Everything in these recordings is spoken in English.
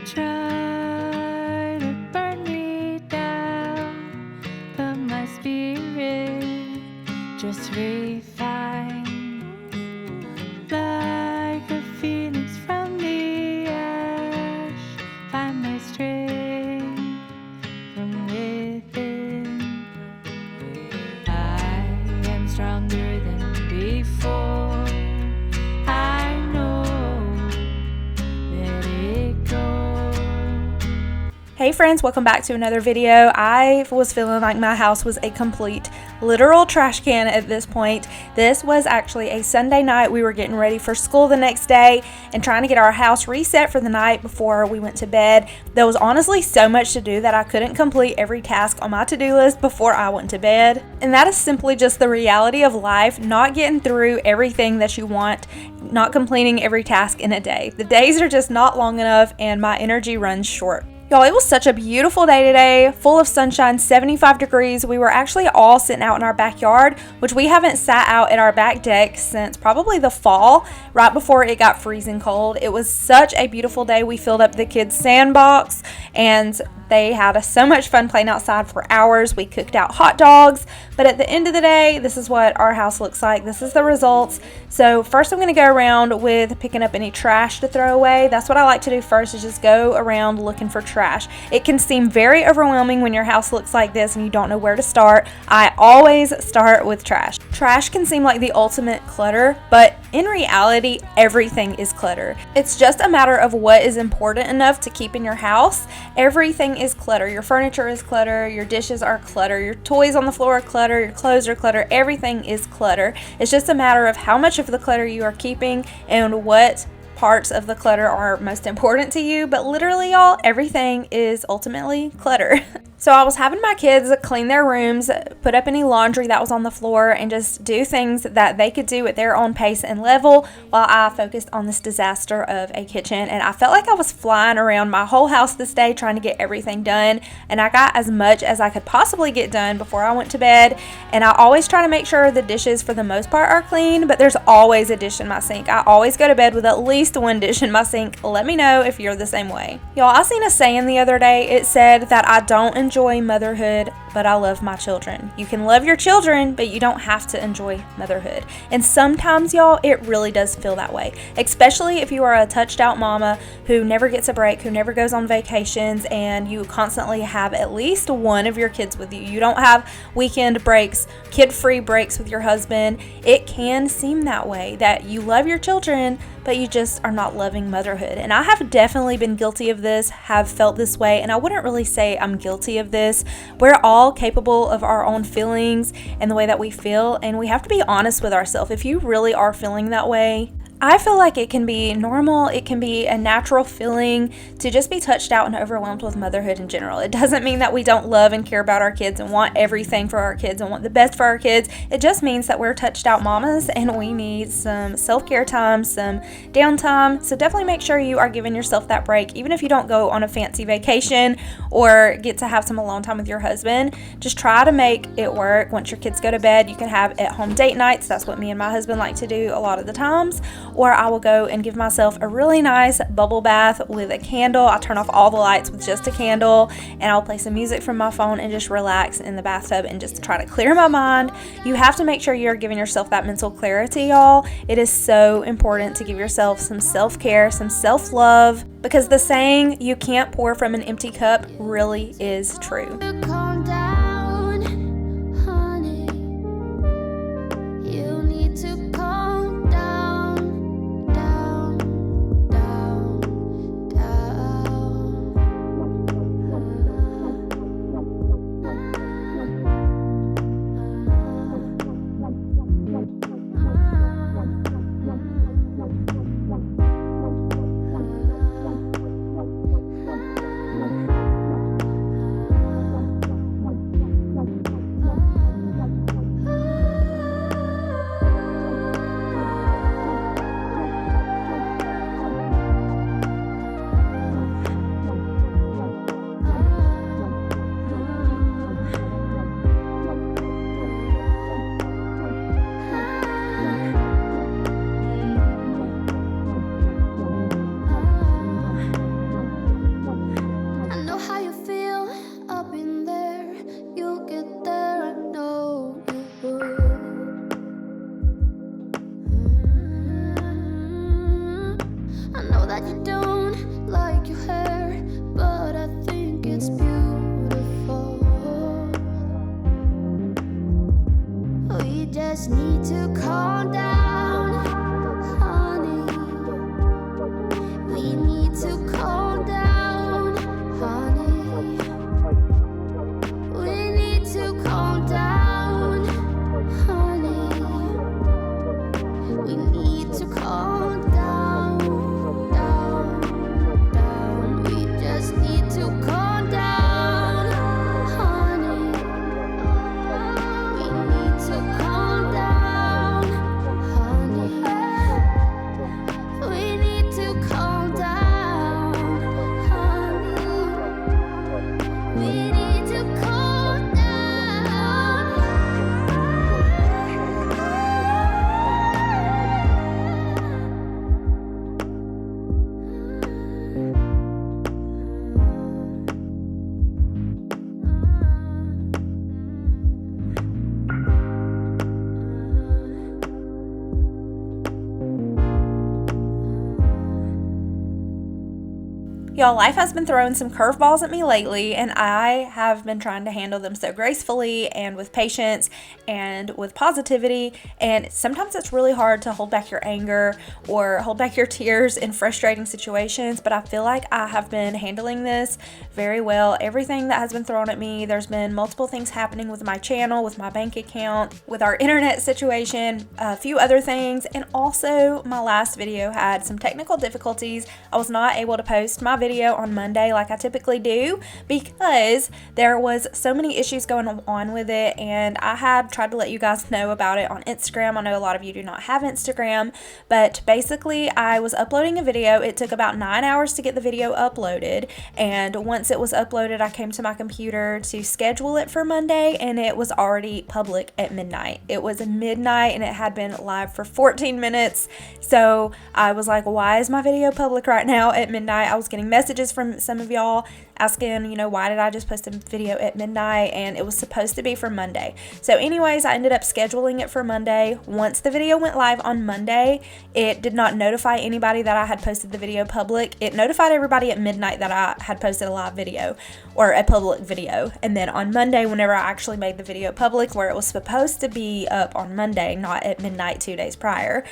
try to burn me down, but my spirit just refine like a phoenix from the ash. Find my strength from within. I am stronger than before. I know that it goes. Hey friends, welcome back to another video. I was feeling like my house was a complete literal trash can at this point. This was actually a Sunday night. We were getting ready for school the next day and trying to get our house reset for the night before we went to bed. There was honestly so much to do that I couldn't complete every task on my to-do list before I went to bed. And that is simply just the reality of life, not getting through everything that you want, not completing every task in a day. The days are just not long enough and my energy runs short. Y'all, it was such a beautiful day today, full of sunshine, 75 degrees. We were actually all sitting out in our backyard, which we haven't sat out at our back deck since probably the fall, right before it got freezing cold. It was such a beautiful day. We filled up the kids' sandbox and they had so much fun playing outside for hours. We cooked out hot dogs, but at the end of the day, this is what our house looks like. This is the results. So first I'm going to go around with picking up any trash to throw away. That's what I like to do first, is just go around looking for trash. It can seem very overwhelming when your house looks like this and you don't know where to start. I always start with trash. Trash can seem like the ultimate clutter, but in reality, everything is clutter. It's just a matter of what is important enough to keep in your house. Everything is clutter. Your furniture is clutter, your dishes are clutter, your toys on the floor are clutter, your clothes are clutter, everything is clutter. It's just a matter of how much of the clutter you are keeping and what parts of the clutter are most important to you. But literally, y'all, everything is ultimately clutter. So I was having my kids clean their rooms, put up any laundry that was on the floor, and just do things that they could do at their own pace and level while I focused on this disaster of a kitchen. And I felt like I was flying around my whole house this day trying to get everything done, and I got as much as I could possibly get done before I went to bed. And I always try to make sure the dishes for the most part are clean, but there's always a dish in my sink. I always go to bed with at least one dish in my sink. Let me know if you're the same way. Y'all, I seen a saying the other day. It said that I don't enjoy motherhood, but I love my children. You can love your children, but you don't have to enjoy motherhood. And sometimes, y'all, it really does feel that way, especially if you are a touched out mama who never gets a break, who never goes on vacations, and you constantly have at least one of your kids with you. You don't have weekend breaks, kid-free breaks with your husband. It can seem that way, that you love your children, but you just are not loving motherhood. And I have definitely been guilty of this, have felt this way, and I wouldn't really say I'm guilty of this. We're all capable of our own feelings and the way that we feel, and we have to be honest with ourselves. If you really are feeling that way, I feel like it can be normal, it can be a natural feeling to just be touched out and overwhelmed with motherhood in general. It doesn't mean that we don't love and care about our kids and want everything for our kids and want the best for our kids. It just means that we're touched out mamas and we need some self-care time, some downtime. So definitely make sure you are giving yourself that break, even if you don't go on a fancy vacation or get to have some alone time with your husband. Just try to make it work. Once your kids go to bed, you can have at-home date nights. That's what me and my husband like to do a lot of the times. Or I will go and give myself a really nice bubble bath with a candle. I'll turn off all the lights with just a candle, and I'll play some music from my phone and just relax in the bathtub and just try to clear my mind. You have to make sure you're giving yourself that mental clarity, y'all. It is so important to give yourself some self-care, some self-love, because the saying, "you can't pour from an empty cup," really is true. Calm down, honey. You need to calm down, down, down, down. just need to calm down, honey. We need to calm down, honey. We need to calm down, honey. We need to calm down, down, down. We just need to calm down, honey. We need to calm down, honey. We need to calm down, honey. We need to calm down. Y'all, life has been throwing some curveballs at me lately, and I have been trying to handle them so gracefully and with patience and with positivity. And sometimes it's really hard to hold back your anger or hold back your tears in frustrating situations, but I feel like I have been handling this very well. Everything that has been thrown at me, there's been multiple things happening with my channel, with my bank account, with our internet situation, a few other things, and also my last video had some technical difficulties. I was not able to post my video on Monday like I typically do because there was so many issues going on with it, and I had tried to let you guys know about it on Instagram. I know a lot of you do not have Instagram, but basically I was uploading a video. It took about 9 hours to get the video uploaded, and once it was uploaded I came to my computer to schedule it for Monday, and it was already public at midnight. It was midnight and it had been live for 14 minutes, so I was like, why is my video public right now at midnight? I was getting messages from some of y'all asking, why did I just post a video at midnight, and it was supposed to be for Monday. So anyways, I ended up scheduling it for Monday. Once the video went live on Monday, it did not notify anybody that I had posted the video public. It notified everybody at midnight that I had posted a live video or a public video. And then on Monday, whenever I actually made the video public, where it was supposed to be up on Monday, not at midnight 2 days prior,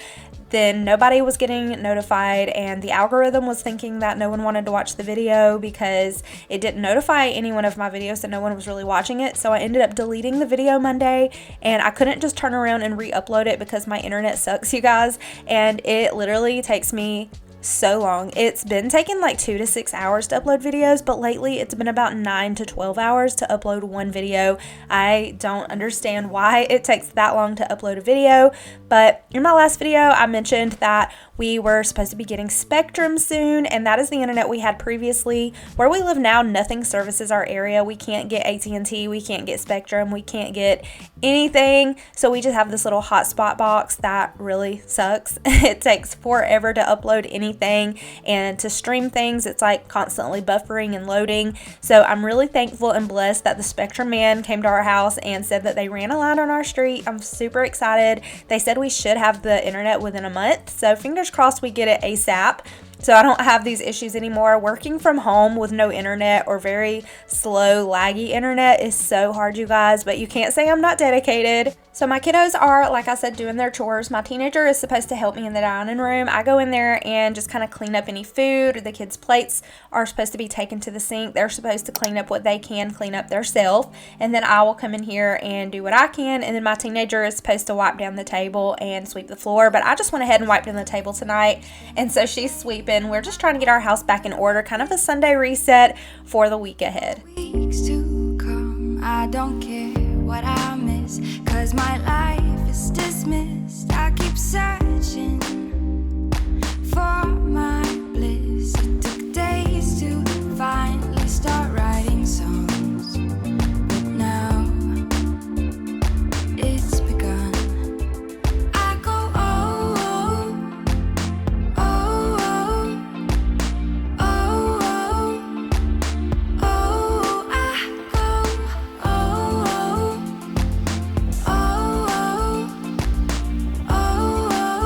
then nobody was getting notified, and the algorithm was thinking that no one wanted to watch the video because it didn't notify anyone of my videos, so no one was really watching it. So I ended up deleting the video Monday, and I couldn't just turn around and re-upload it because my internet sucks, you guys, and it literally takes me so long. It's been taking like 2 to 6 hours to upload videos, but lately it's been about 9 to 12 hours to upload one video. I don't understand why it takes that long to upload a video, but in my last video I mentioned that we were supposed to be getting Spectrum soon, and that is the internet we had previously. Where we live now, nothing services our area. We can't get AT&T, we can't get Spectrum, we can't get anything, so we just have this little hotspot box that really sucks. It takes forever to upload anything, and to stream things it's like constantly buffering and loading. So I'm really thankful and blessed that the Spectrum man came to our house and said that they ran a line on our street. I'm super excited. They said we should have the internet within a month, so fingers crossed we get it ASAP, so I don't have these issues anymore. Working from home with no internet or very slow, laggy internet is so hard, you guys, but you can't say I'm not dedicated. So my kiddos are, like I said, doing their chores. My teenager is supposed to help me in the dining room. I go in there and just kind of clean up any food. The kids' plates are supposed to be taken to the sink. They're supposed to clean up what they can clean up themselves, and then I will come in here and do what I can, and then my teenager is supposed to wipe down the table and sweep the floor, but I just went ahead and wiped down the table tonight, and so she's sweeping. We're just trying to get our house back in order, kind of a Sunday reset for the week ahead. Weeks to come, I don't care what I miss, 'cause my life is dismissed. I keep searching for my bliss. It took days to finally start writing songs, but now it's begun. I go oh, oh, oh, oh, oh, oh, oh, I go oh, oh, oh, oh, oh,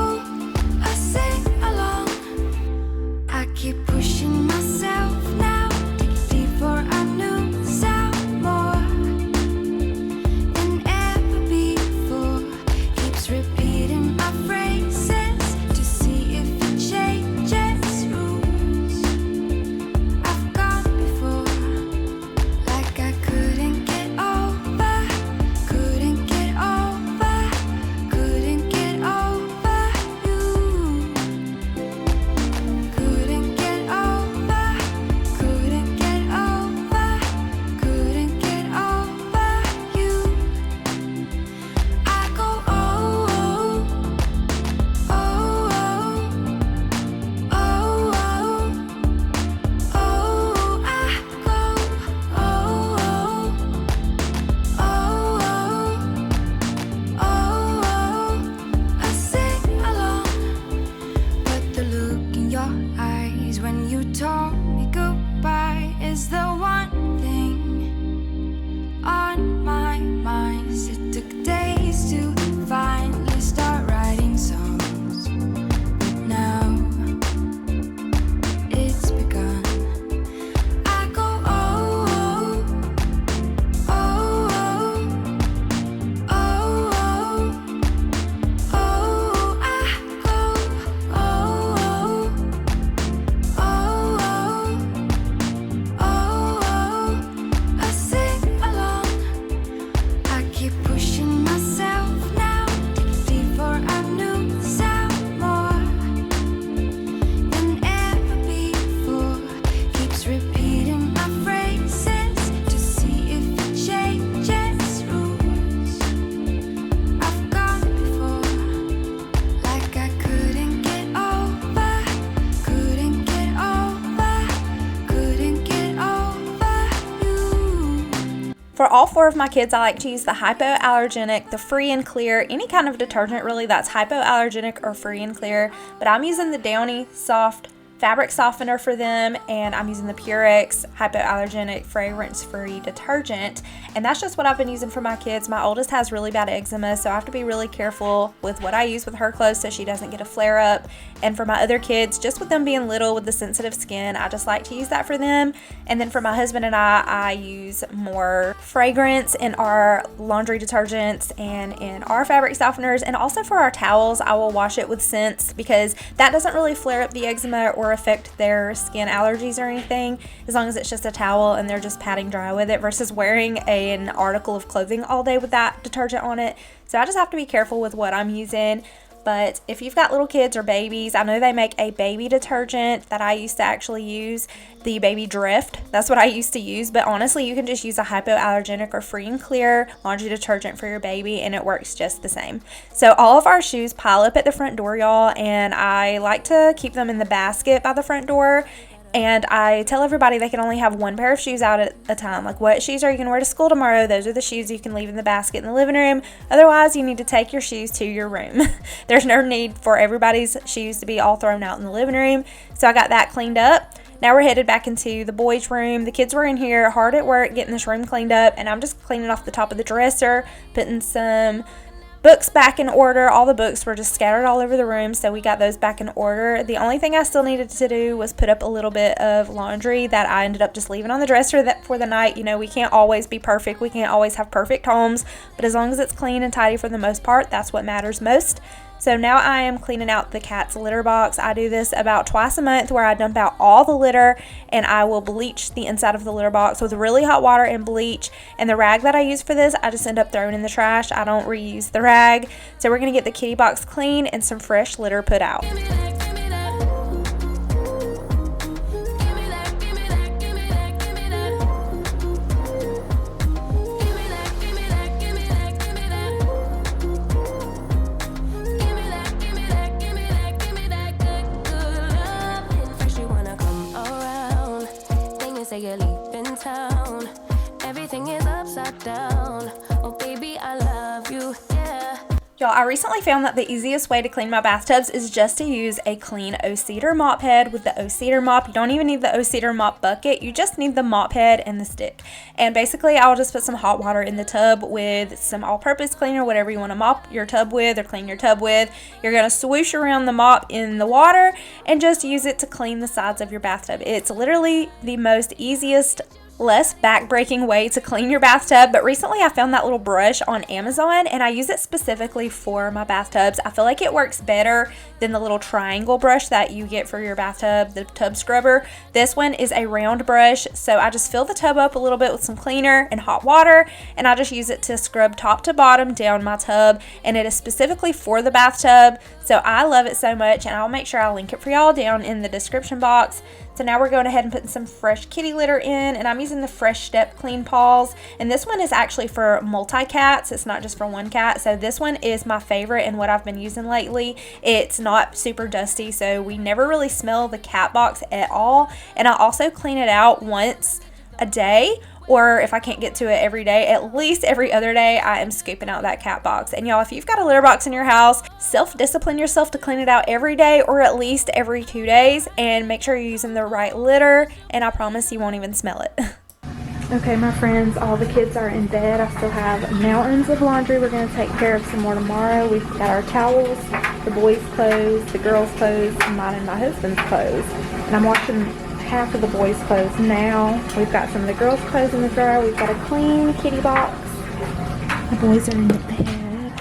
all 4 of my kids, I like to use the hypoallergenic, the free and clear, any kind of detergent really that's hypoallergenic or free and clear. But I'm using the Downy Soft fabric softener for them, and I'm using the Purex hypoallergenic fragrance-free detergent, and that's just what I've been using for my kids. My oldest has really bad eczema, so I have to be really careful with what I use with her clothes so she doesn't get a flare-up. And for my other kids, just with them being little with the sensitive skin, I just like to use that for them. And then for my husband and I use more fragrance in our laundry detergents and in our fabric softeners, and also for our towels, I will wash it with scents because that doesn't really flare up the eczema or affect their skin allergies or anything, as long as it's just a towel and they're just patting dry with it versus wearing an article of clothing all day with that detergent on it. So I just have to be careful with what I'm using. But if you've got little kids or babies, I know they make a baby detergent that I used to actually use, the Baby Drift. That's what I used to use, but honestly, you can just use a hypoallergenic or free and clear laundry detergent for your baby, and it works just the same. So all of our shoes pile up at the front door, y'all, and I like to keep them in the basket by the front door. And I tell everybody they can only have 1 pair of shoes out at a time. Like, what shoes are you going to wear to school tomorrow? Those are the shoes you can leave in the basket in the living room. Otherwise, you need to take your shoes to your room. There's no need for everybody's shoes to be all thrown out in the living room. So I got that cleaned up. Now we're headed back into the boys' room. The kids were in here hard at work getting this room cleaned up. And I'm just cleaning off the top of the dresser, putting some books back in order. All the books were just scattered all over the room, so we got those back in order. The only thing I still needed to do was put up a little bit of laundry that I ended up just leaving on the dresser for the night. You know, we can't always be perfect. We can't always have perfect homes, but as long as it's clean and tidy for the most part, that's what matters most. So now I am cleaning out the cat's litter box. I do this about twice a month where I dump out all the litter and I will bleach the inside of the litter box with really hot water and bleach. And the rag that I use for this, I just end up throwing in the trash. I don't reuse the rag. So we're going to get the kitty box clean and some fresh litter put out. You're leaving town, everything is upside down. Oh baby, I love you, yeah. Y'all, I recently found that the easiest way to clean my bathtubs is just to use a clean O-Cedar mop head with the O-Cedar mop. You don't even need the O-Cedar mop bucket. You just need the mop head and the stick. And basically, I'll just put some hot water in the tub with some all-purpose cleaner, whatever you want to mop your tub with or clean your tub with. You're going to swoosh around the mop in the water and just use it to clean the sides of your bathtub. It's literally the most easiest, less back-breaking way to clean your bathtub. But recently I found that little brush on Amazon and I use it specifically for my bathtubs. I feel like it works better than the little triangle brush that you get for your bathtub, the tub scrubber. This one is a round brush, so I just fill the tub up a little bit with some cleaner and hot water, and I just use it to scrub top to bottom down my tub, and it is specifically for the bathtub, so I love it so much, and I'll make sure I link it for y'all down in the description box. So now we're going ahead and putting some fresh kitty litter in, and I'm using the Fresh Step Clean Paws, and this one is actually for multi-cats. It's not just for one cat, so this one is my favorite and what I've been using lately. It's not super dusty, so we never really smell the cat box at all, and I also clean it out once a day, or if I can't get to it every day, at least every other day I am scooping out that cat box. And y'all, if you've got a litter box in your house, self-discipline yourself to clean it out every day or at least every 2 days, and make sure you're using the right litter, and I promise you won't even smell it. Okay, my friends, all the kids are in bed. I still have mountains of laundry we're going to take care of some more tomorrow. We've got our towels, the boys' clothes, the girls' clothes, mine and my husband's clothes. And I'm washing half of the boys' clothes now. We've got some of the girls' clothes in the dryer. We've got a clean kitty box. The boys are in the bed.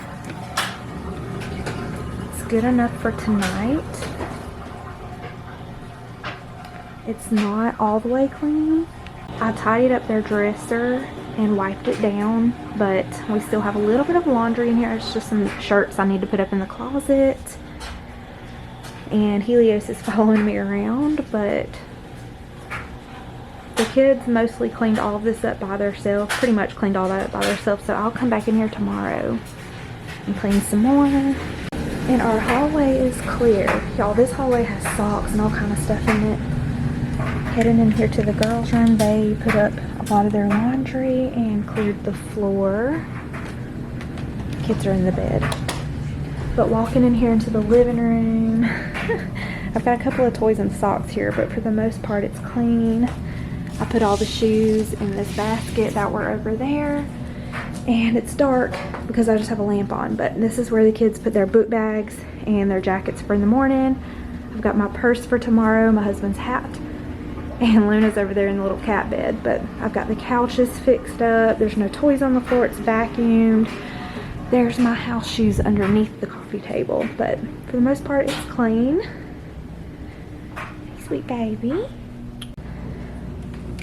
It's good enough for tonight. It's not all the way clean. I tidied up their dresser and wiped it down, but we still have a little bit of laundry in here. It's just some shirts I need to put up in the closet. And Helios is following me around, but the kids mostly cleaned all of this up by themselves, pretty much cleaned all that up by themselves, so I'll come back in here tomorrow and clean some more. And our hallway is clear. Y'all, this hallway has socks and all kind of stuff in it. Heading in here to the girls' room, they put up a lot of their laundry and cleared the floor. Kids are in the bed. But walking in here into the living room, I've got a couple of toys and socks here, but for the most part it's clean. I put all the shoes in this basket that were over there, and it's dark because I just have a lamp on, but this is where the kids put their book bags and their jackets for in the morning. I've got my purse for tomorrow, my husband's hat, and Luna's over there in the little cat bed. But I've got the couches fixed up. There's no toys on the floor, it's vacuumed. There's my house shoes underneath the coffee table, but for the most part it's clean. Hey, sweet baby.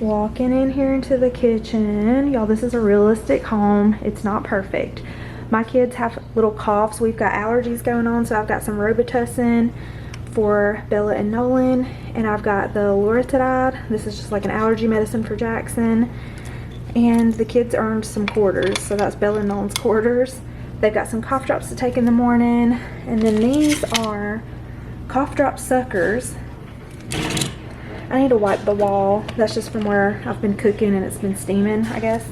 Walking in here into the kitchen. Y'all, this is a realistic home. It's not perfect. My kids have little coughs. We've got allergies going on, so I've got some Robitussin for Bella and Nolan, and I've got the Loratadine. This is just like an allergy medicine for Jackson. And the kids earned some quarters, so that's Bella and Nolan's quarters. They've got some cough drops to take in the morning, and then these are cough drop suckers. I need to wipe the wall. That's just from where I've been cooking and it's been steaming, I guess.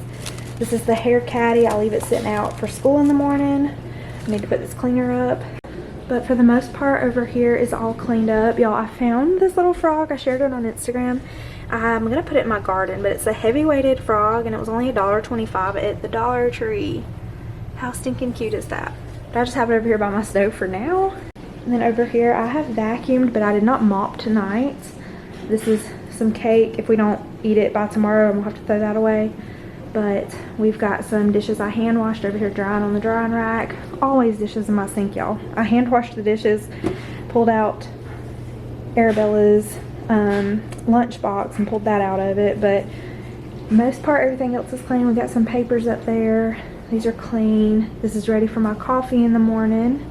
This is the hair caddy. I leave it sitting out for school in the morning. I need to put this cleaner up. But for the most part, over here is all cleaned up. Y'all, I found this little frog. I shared it on Instagram. I'm going to put it in my garden, but it's a heavy-weighted frog, and it was only $1.25 at the Dollar Tree. How stinking cute is that? But I just have it over here by my stove for now. And then over here, I have vacuumed, but I did not mop tonight. This is some cake. If we don't eat it by tomorrow, I'm going to have to throw that away. But we've got some dishes I hand washed over here drying on the drying rack. Always dishes in my sink, y'all. I hand washed the dishes, pulled out Arabella's lunchbox and pulled that out of it. But most part, everything else is clean. We've got some papers up there. These are clean. This is ready for my coffee in the morning.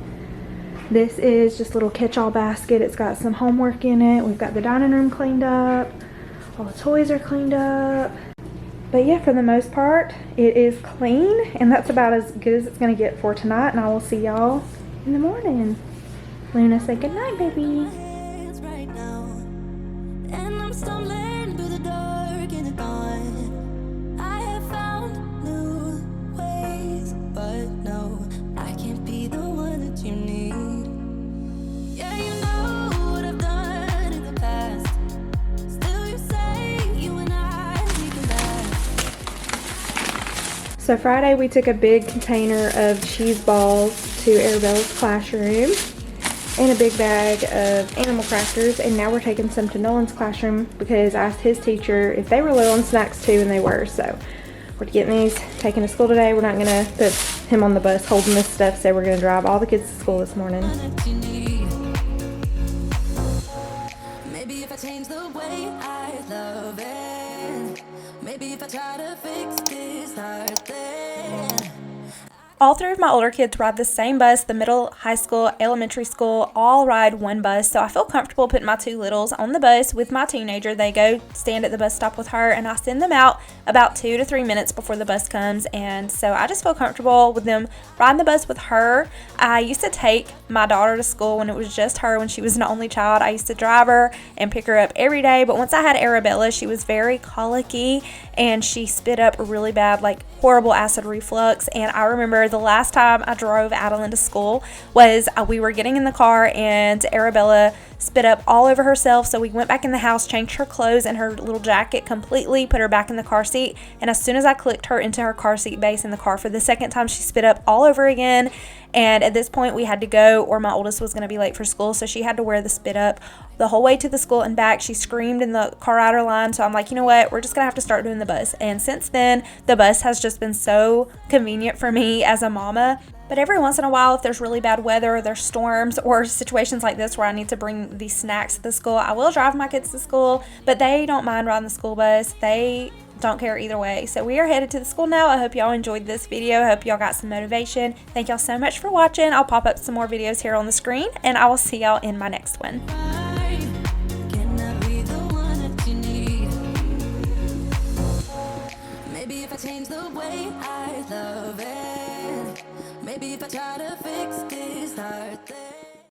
This is just a little catch-all basket. It's got some homework in it. We've got the dining room cleaned up. All the toys are cleaned up. But yeah, for the most part, it is clean, and that's about as good as it's going to get for tonight, and I will see y'all in the morning. Luna, say goodnight, baby. So Friday we took a big container of cheese balls to Arabella's classroom and a big bag of animal crackers, and now we're taking some to Nolan's classroom because I asked his teacher if they were low on snacks too, and they were. So we're getting these taken to school today. We're not going to put him on the bus holding this stuff, so we're going to drive all the kids to school this morning. Maybe if I change the way I love it, maybe if I try to fix this heart thing. All three of my older kids ride the same bus. The middle, high school, elementary school all ride one bus. So I feel comfortable putting my two littles on the bus with my teenager. They go stand at the bus stop with her, and I send them out about 2 to 3 minutes before the bus comes. And so I just feel comfortable with them riding the bus with her. I used to take my daughter to school when it was just her, when she was an only child. I used to drive her and pick her up every day. But once I had Arabella, she was very colicky and she spit up really bad, like horrible acid reflux. And I remember the last time I drove Adeline to school was we were getting in the car and Arabella spit up all over herself. So we went back in the house, changed her clothes and her little jacket completely, put her back in the car seat. And as soon as I clicked her into her car seat base in the car for the second time, she spit up all over again. And at this point we had to go, or my oldest was going to be late for school, so she had to wear the spit up the whole way to the school and back. She screamed in the car rider line, so I'm like, you know what, we're just going to have to start doing the bus. And since then, the bus has just been so convenient for me as a mama. But every once in a while, if there's really bad weather, or there's storms, or situations like this where I need to bring these snacks to the school, I will drive my kids to school, but they don't mind riding the school bus. They don't care either way. So we are headed to the school now. I hope y'all enjoyed this video. I hope y'all got some motivation. Thank y'all so much for watching. I'll pop up some more videos here on the screen, and I will see y'all in my next one. Maybe if I change the way I love it, maybe if I try to fix this heart